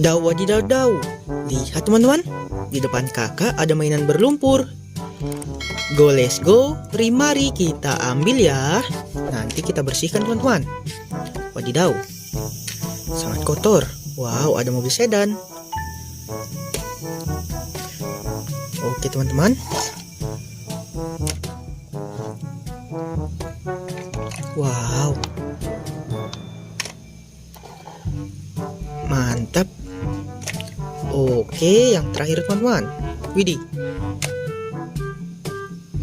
Daw wadidaw daw. Lihat teman-teman, di depan kakak ada mainan berlumpur. Go, let's go. Mari kita ambil ya. Nanti kita bersihkan teman-teman. Wadidaw, sangat kotor. Wow, ada mobil sedan. Oke teman-teman. Wow, mantap. Oke, yang terakhir teman-teman. Widih.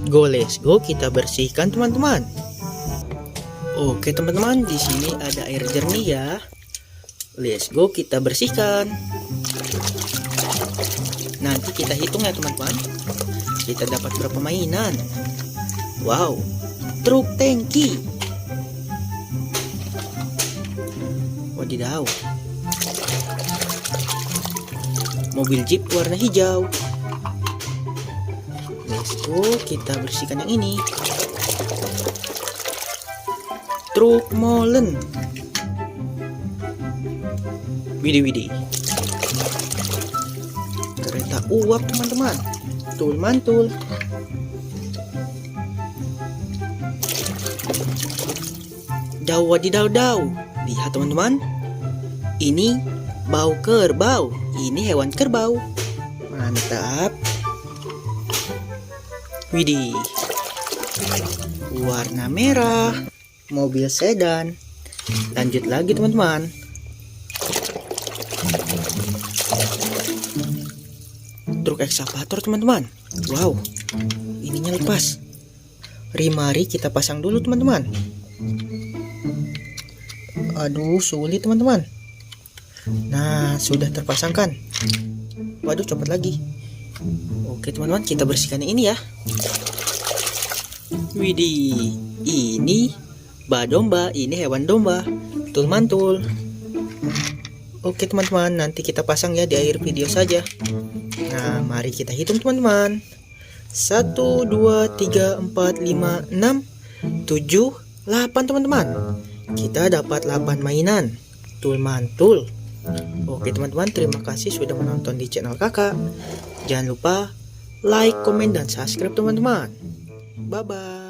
Go, let's go, kita bersihkan teman-teman. Oke teman-teman, di sini ada air jernih ya. Let's go, kita bersihkan. Nanti kita hitung ya teman-teman. Kita dapat berapa mainan? Wow, truk tangki. Wadidaw. Mobil jeep warna hijau. Let's go, kita bersihkan yang ini. Truk molen. Widih. Kereta uap teman-teman. Tul mantul. Daw wadidaw daw. Lihat teman-teman. Ini bau kerbau. Ini hewan kerbau. Mantap. Widih. Warna merah. Mobil sedan. Lanjut lagi teman-teman. Truk ekskavator teman-teman. Wow, ininya lepas. Mari kita pasang dulu teman-teman. Aduh, sulit teman-teman. Nah, sudah terpasangkan. Waduh, copot lagi. Oke teman-teman, kita bersihkan yang ini ya. Widih, ini domba, ini hewan domba. Tul mantul. Oke teman-teman, nanti kita pasang ya di akhir video saja. Nah, mari kita hitung teman-teman. 1, 2, 3, 4, 5, 6, 7, 8 teman-teman. Kita dapat 8 mainan. Tul mantul. Oke teman-teman, terima kasih sudah menonton di channel kakak. Jangan lupa like, komen, dan subscribe teman-teman. Bye-bye.